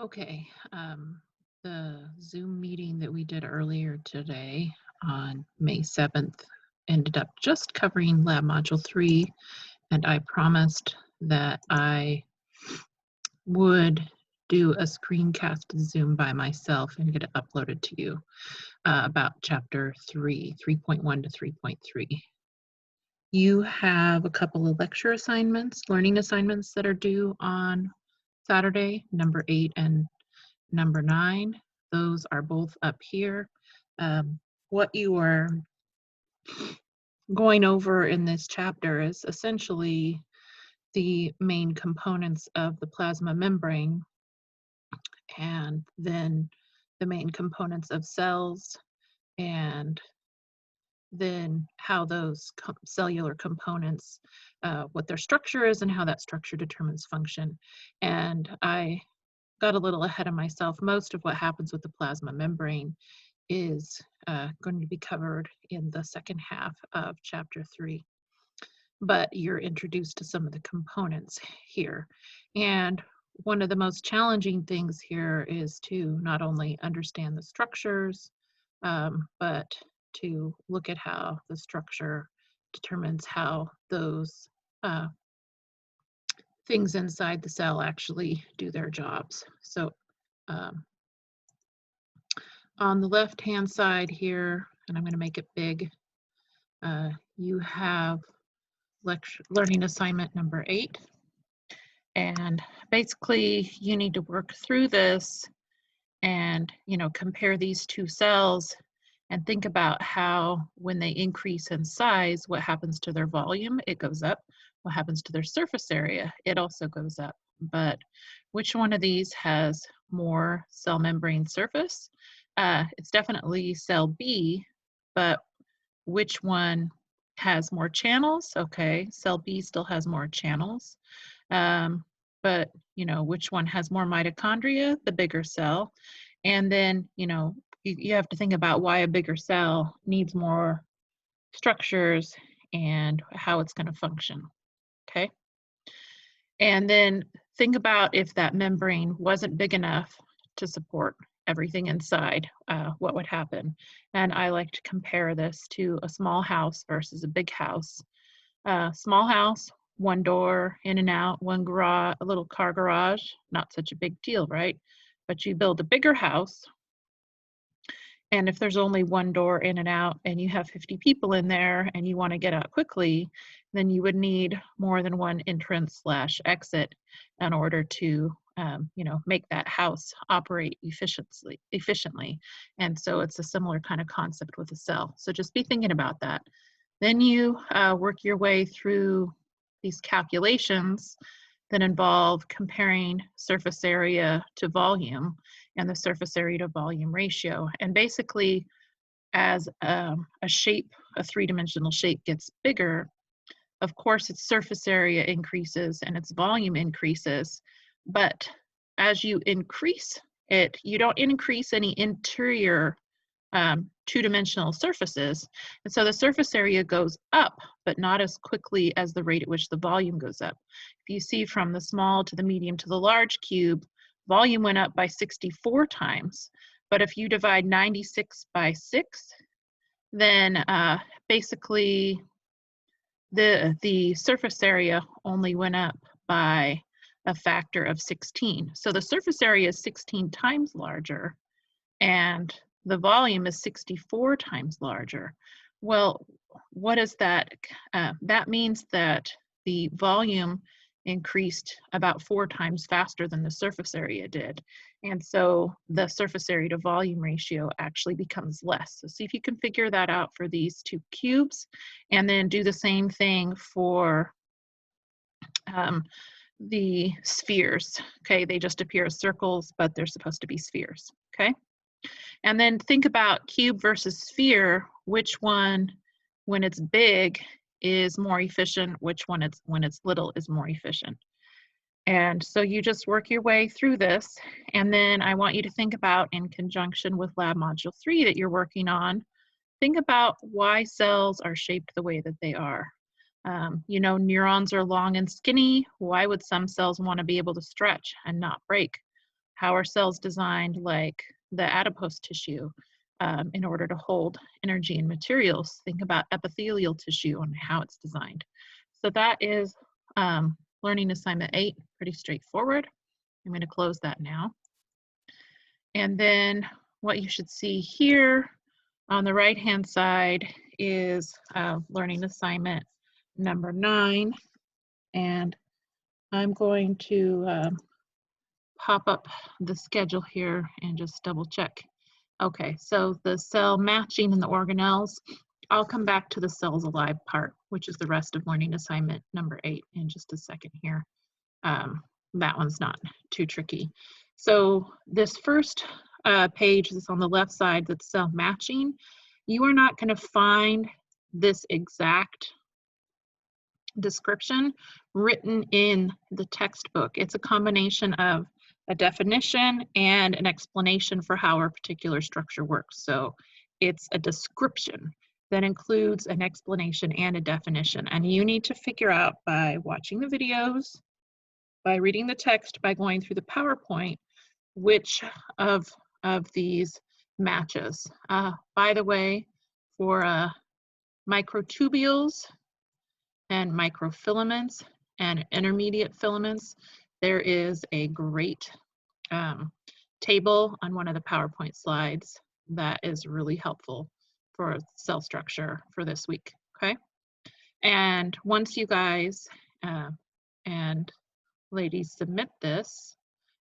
Okay, the Zoom meeting that we did earlier today on May 7th ended up just covering Lab Module 3, and I promised that I would do a screencast Zoom by myself and get it uploaded to you about Chapter 3, 3.1 to 3.3. You have a couple of lecture assignments, learning assignments that are due on Saturday, number 8 and number 9. Those are both up here. What you are going over in this chapter is essentially the main components of the plasma membrane, and then the main components of cells, and then how those cellular components, what their structure is and how that structure determines function. And I got a little ahead of myself. Most of what happens with the plasma membrane is going to be covered in the second half of chapter 3. But you're introduced to some of the components here. And one of the most challenging things here is to not only understand the structures, but to look at how the structure determines how those things inside the cell actually do their jobs. So um, on the left-hand side here, and I'm going to make it big, you have learning assignment number 8. And basically, you need to work through this and, compare these two cells and think about how when they increase in size, what happens to their volume? It goes up. What happens to their surface area? It also goes up. But which one of these has more cell membrane surface? It's definitely cell B, but which one has more channels? Okay, cell B still has more channels. But, which one has more mitochondria? The bigger cell. And then, you have to think about why a bigger cell needs more structures and how it's going to function. Okay. And then think about if that membrane wasn't big enough to support everything inside, what would happen? And I like to compare this to a small house versus a big house. Small house, one door in and out, one garage, a little car garage, not such a big deal, right? But you build a bigger house, and if there's only one door in and out and you have 50 people in there and you want to get out quickly, then you would need more than one entrance slash exit in order to make that house operate efficiently. And so it's a similar kind of concept with a cell. So just be thinking about that. Then you work your way through these calculations that involve comparing surface area to volume and the surface area to volume ratio. And basically, as a shape, a three-dimensional shape gets bigger, of course its surface area increases and its volume increases. But as you increase it, you don't increase any interior two-dimensional surfaces. And so the surface area goes up, but not as quickly as the rate at which the volume goes up. If you see from the small to the medium to the large cube, volume went up by 64 times. But if you divide 96 by 6, then basically the surface area only went up by a factor of 16. So the surface area is 16 times larger, and the volume is 64 times larger. Well, what is that? That means that the volume increased about 4 times faster than the surface area did. And so the surface area to volume ratio actually becomes less. So see if you can figure that out for these two cubes, and then do the same thing for the spheres. Okay, they just appear as circles, but they're supposed to be spheres. Okay. And then think about cube versus sphere, which one, when it's big, is more efficient, which one when it's little is more efficient. And so you just work your way through this. And then I want you to think about, in conjunction with Lab Module 3 that you're working on, think about why cells are shaped the way that they are. Neurons are long and skinny. Why would some cells want to be able to stretch and not break? how are cells designed, like the adipose tissue, in order to hold energy and materials. Think about epithelial tissue and how it's designed. So that is learning assignment 8, pretty straightforward. I'm going to close that now. And then what you should see here on the right-hand side is learning assignment number 9. And I'm going to pop up the schedule here and just double check. Okay, so the cell matching and the organelles, I'll come back to the cells alive part, which is the rest of learning assignment number 8 in just a second here. That one's not too tricky. So this first page that's on the left side, that's cell matching, you are not going to find this exact description written in the textbook. It's a combination of a definition and an explanation for how a particular structure works. So it's a description that includes an explanation and a definition. And you need to figure out by watching the videos, by reading the text, by going through the PowerPoint, which of these matches. By the way, for microtubules and microfilaments and intermediate filaments, there is a great table on one of the PowerPoint slides that is really helpful for cell structure for this week, okay? And once you guys and ladies submit this,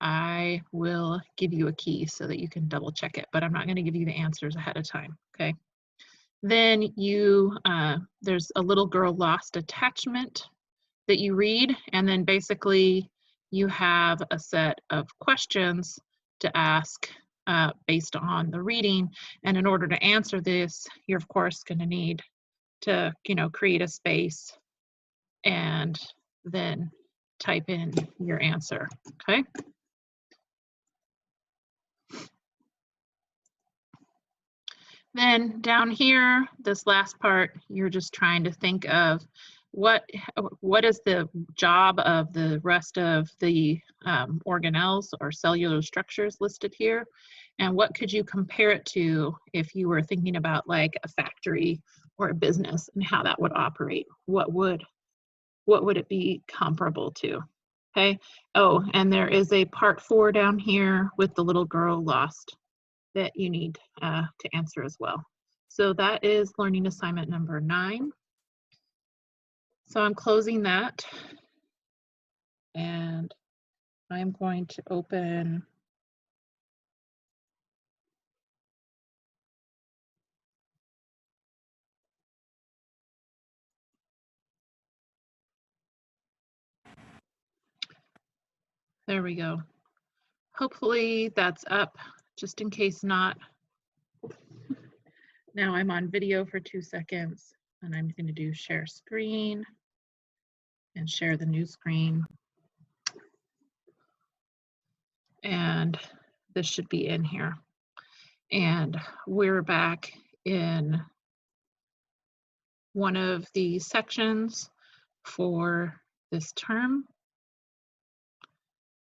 I will give you a key so that you can double check it, but I'm not going to give you the answers ahead of time, okay? Then you, there's a little girl lost attachment that you read, and then basically you have a set of questions to ask based on the reading. And in order to answer this, you're of course going to need to, create a space and then type in your answer, okay? Then down here, this last part, you're just trying to think of what is the job of the rest of the organelles or cellular structures listed here, and what could you compare it to if you were thinking about like a factory or a business and how that would operate? What would it be comparable to? Okay. Oh, and there is a part 4 down here with the little girl lost that you need to answer as well. So that is learning assignment number 9. So I'm closing that, and I'm going to open there we go. Hopefully that's up, just in case not. Now I'm on video for 2 seconds, and I'm going to do share screen and share the new screen. And this should be in here. And we're back in one of the sections for this term.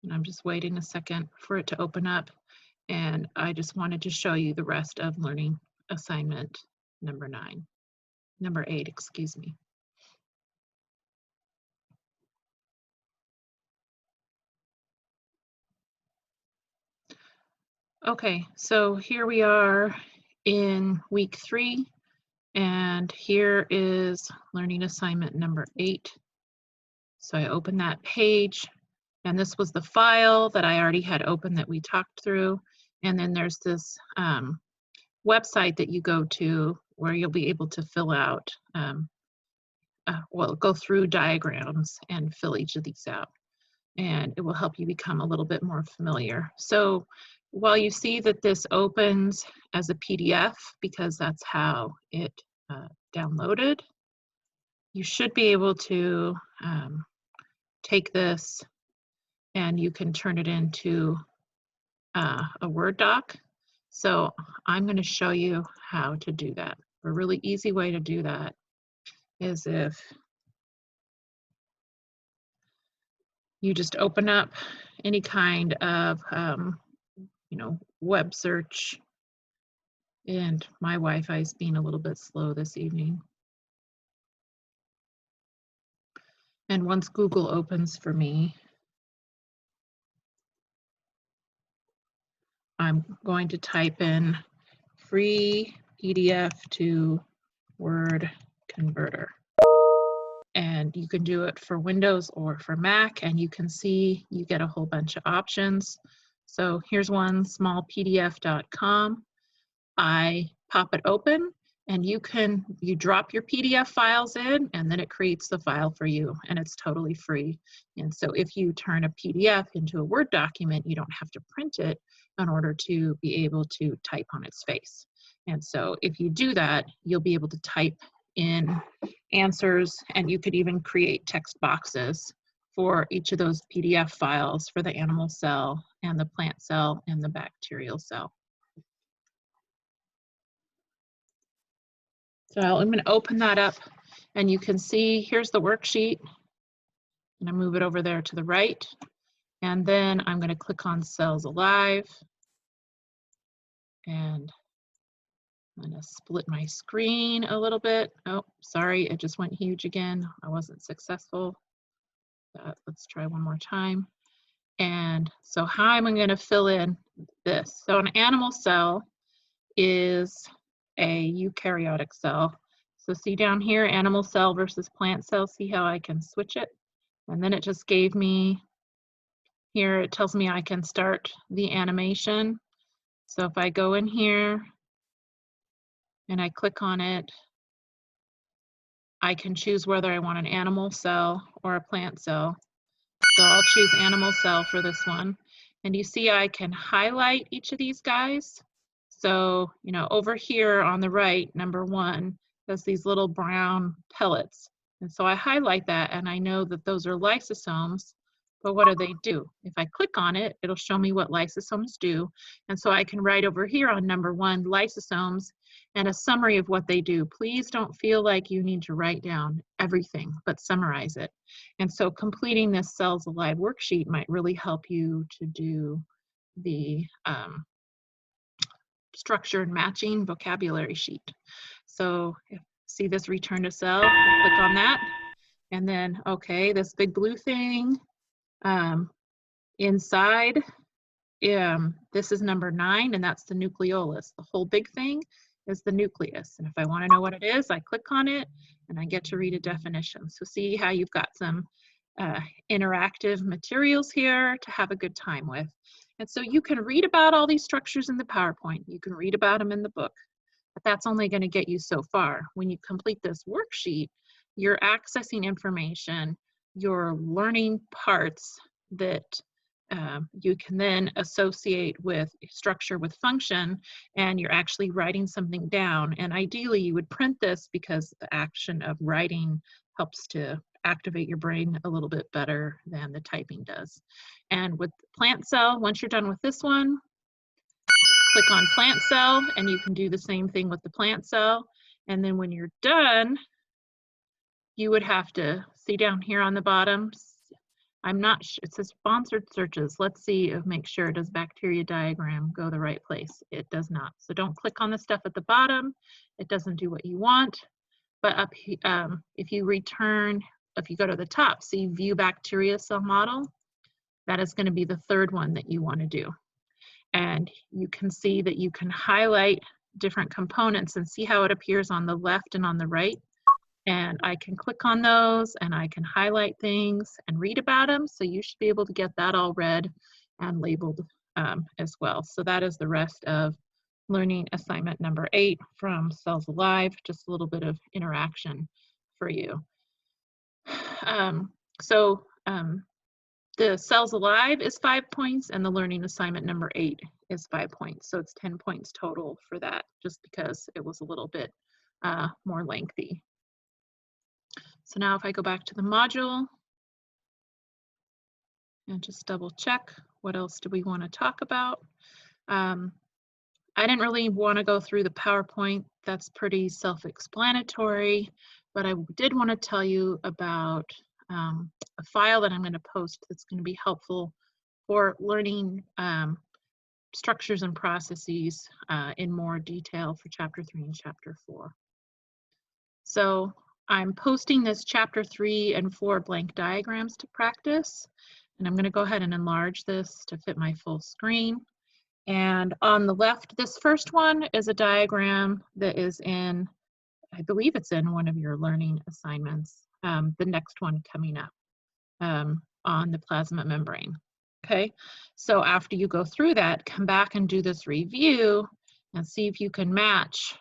And I'm just waiting a second for it to open up. And I just wanted to show you the rest of learning assignment number 8, excuse me. Okay, so here we are in week 3, and here is learning assignment number 8. So I open that page, and this was the file that I already had open that we talked through. And then there's this website that you go to where you'll be able to fill out, go through diagrams and fill each of these out. And it will help you become a little bit more familiar. So while you see that this opens as a PDF, because that's how it downloaded, you should be able to take this and you can turn it into a Word doc. So I'm going to show you how to do that. A really easy way to do that is if you just open up any kind of, you know, web search. And my Wi-Fi is being a little bit slow this evening. And once Google opens for me, I'm going to type in free PDF to Word converter. And you can do it for Windows or for Mac, and you can see you get a whole bunch of options. So here's one, smallpdf.com. I pop it open, and you drop your PDF files in, and then it creates the file for you, and it's totally free. And so if you turn a PDF into a Word document, you don't have to print it in order to be able to type on its face. And so if you do that, you'll be able to type in answers, and you could even create text boxes for each of those PDF files for the animal cell and the plant cell and the bacterial cell. So I'm going to open that up, and you can see here's the worksheet. And I move it over there to the right, and then I'm going to click on Cells Alive, and I'm going to split my screen a little bit. Oh, sorry, it just went huge again. I wasn't successful. Let's try one more time. And so how am I going to fill in this? So an animal cell is a eukaryotic cell. So see down here, animal cell versus plant cell, see how I can switch it? And then it just gave me, here it tells me I can start the animation. So if I go in here and I click on it, I can choose whether I want an animal cell or a plant cell. So I'll choose animal cell for this one. And you see I can highlight each of these guys. So, you know, over here on the right, number 1, has these little brown pellets. And so I highlight that, and I know that those are lysosomes. But what do they do? If I click on it, it'll show me what lysosomes do. And so I can write over here on number 1, lysosomes, and a summary of what they do. Please don't feel like you need to write down everything, but summarize it. And so completing this Cells Alive worksheet might really help you to do the structured matching vocabulary sheet. So see this return to cell, I click on that, and then, okay, this big blue thing inside, this is number 9, and that's the nucleolus. The whole big thing is the nucleus. And if I want to know what it is, I click on it, and I get to read a definition. So see how you've got some interactive materials here to have a good time with. And so you can read about all these structures in the PowerPoint. You can read about them in the book, but that's only going to get you so far. When you complete this worksheet, you're accessing information, you're learning parts that you can then associate with structure with function, and you're actually writing something down. And ideally you would print this because the action of writing helps to activate your brain a little bit better than the typing does. And with plant cell, once you're done with this one, click on plant cell, and you can do the same thing with the plant cell. And then when you're done, you would have to see down here on the bottom, I'm not sure, it says sponsored searches. Let's see if make sure, does bacteria diagram go the right place? It does not. So don't click on the stuff at the bottom. It doesn't do what you want. But up if you return, if you go to the top, see view bacteria cell model, that is going to be the 3rd one that you want to do. And you can see that you can highlight different components and see how it appears on the left and on the right. And I can click on those, and I can highlight things and read about them. So you should be able to get that all read and labeled as well. So that is the rest of learning assignment number 8 from Cells Alive, just a little bit of interaction for you. The Cells Alive is 5 points, and the learning assignment number 8 is 5 points. So it's 10 points total for that, just because it was a little bit more lengthy. So now if I go back to the module and just double check, what else do we want to talk about? I didn't really want to go through the PowerPoint. That's pretty self-explanatory, but I did want to tell you about a file that I'm going to post that's going to be helpful for learning structures and processes in more detail for Chapter 3 and Chapter 4. So I'm posting this Chapter 3 and 4 blank diagrams to practice, and I'm going to go ahead and enlarge this to fit my full screen. And on the left, this first one is a diagram that is in, I believe it's in one of your learning assignments, the next one coming up on the plasma membrane. Okay, so after you go through that, come back and do this review and see if you can match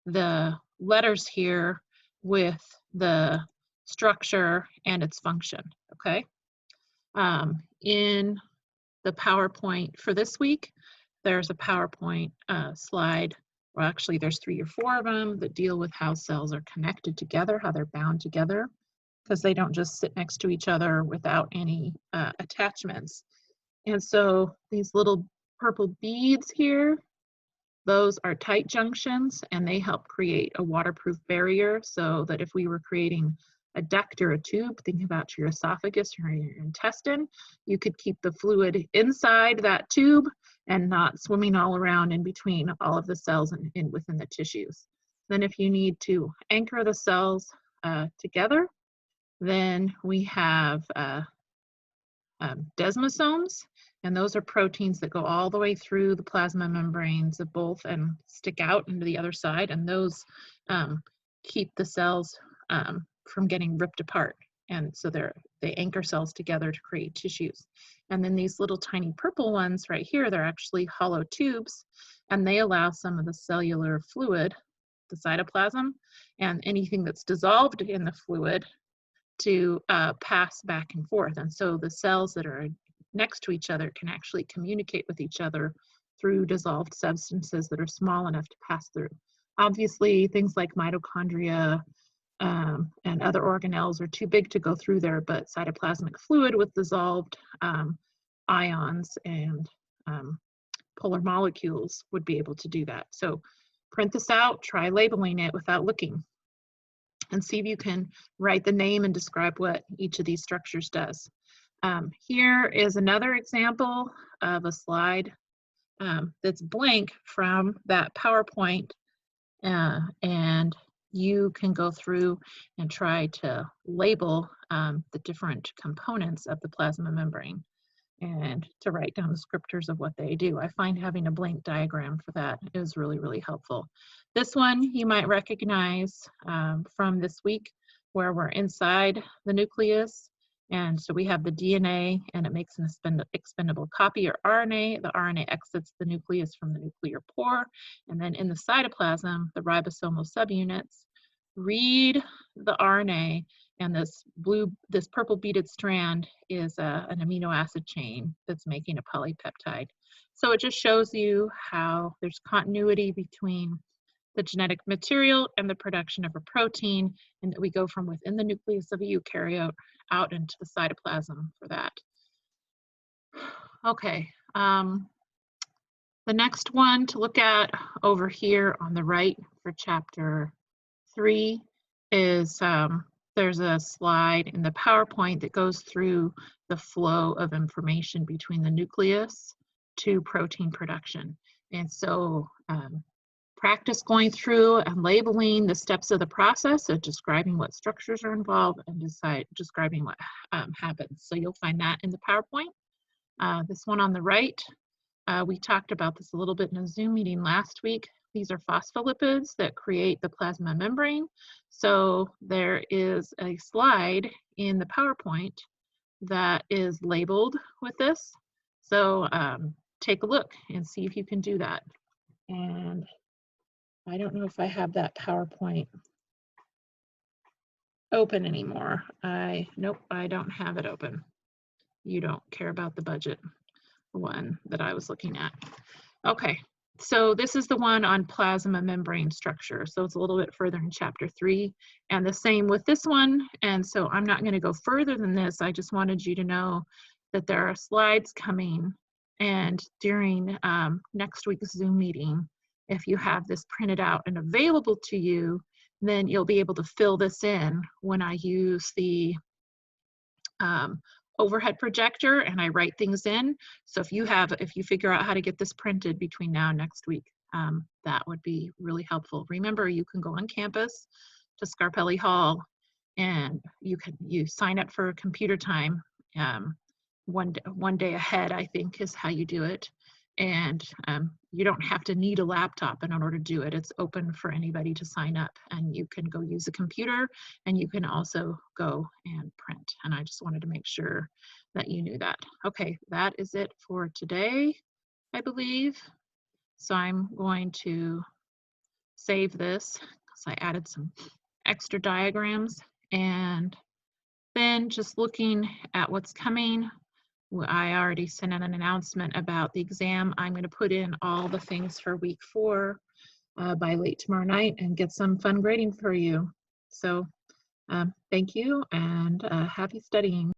the letters here with the structure and its function. Okay, in the PowerPoint for this week, there's a PowerPoint slide, well actually there's 3 or 4 of them that deal with how cells are connected together, how they're bound together, because they don't just sit next to each other without any attachments. And so these little purple beads here, those are tight junctions, and they help create a waterproof barrier, so that if we were creating a duct or a tube, think about your esophagus or your intestine, you could keep the fluid inside that tube and not swimming all around in between all of the cells and within the tissues. Then if you need to anchor the cells together, then we have desmosomes, and those are proteins that go all the way through the plasma membranes of both and stick out into the other side, and those keep the cells from getting ripped apart, and so they anchor cells together to create tissues. And then these little tiny purple ones right here, they're actually hollow tubes, and they allow some of the cellular fluid, the cytoplasm, and anything that's dissolved in the fluid to pass back and forth. And so the cells that are next to each other can actually communicate with each other through dissolved substances that are small enough to pass through. Obviously, things like mitochondria and other organelles are too big to go through there, but cytoplasmic fluid with dissolved ions and polar molecules would be able to do that. So print this out, try labeling it without looking, and see if you can write the name and describe what each of these structures does. Here is another example of a slide that's blank from that PowerPoint, and you can go through and try to label the different components of the plasma membrane and to write down descriptors of what they do. I find having a blank diagram for that is really, really helpful. This one you might recognize from this week, where we're inside the nucleus. And so we have the DNA, and it makes an expendable copy, or RNA. The RNA exits the nucleus from the nuclear pore. And then in the cytoplasm, the ribosomal subunits read the RNA, and this purple beaded strand is an amino acid chain that's making a polypeptide. So it just shows you how there's continuity between the genetic material and the production of a protein, and that we go from within the nucleus of a eukaryote out into the cytoplasm for that. Okay, the next one to look at over here on the right for Chapter 3 is there's a slide in the PowerPoint that goes through the flow of information between the nucleus to protein production. And so practice going through and labeling the steps of the process of describing what structures are involved and describing what happens. So you'll find that in the PowerPoint. This one on the right, we talked about this a little bit in a Zoom meeting last week. These are phospholipids that create the plasma membrane. So there is a slide in the PowerPoint that is labeled with this. So take a look and see if you can do that. And I don't know if I have that PowerPoint open anymore. Nope, I don't have it open. You don't care about the budget one that I was looking at. Okay, so this is the one on plasma membrane structure. So it's a little bit further in Chapter 3, and the same with this one. And so I'm not going to go further than this. I just wanted you to know that there are slides coming, and during next week's Zoom meeting, if you have this printed out and available to you, then you'll be able to fill this in when I use the overhead projector and I write things in. So if you figure out how to get this printed between now and next week, that would be really helpful. Remember, you can go on campus to Scarpelli Hall and you sign up for computer time. One day ahead, I think, is how you do it. And you don't have to need a laptop in order to do it. It's open for anybody to sign up, and you can go use a computer, and you can also go and print. And I just wanted to make sure that you knew that. Okay, that is it for today, I believe. So I'm going to save this because I added some extra diagrams, and then just looking at what's coming. I already sent out an announcement about the exam. I'm going to put in all the things for week 4 by late tomorrow night and get some fun grading for you. So thank you and happy studying.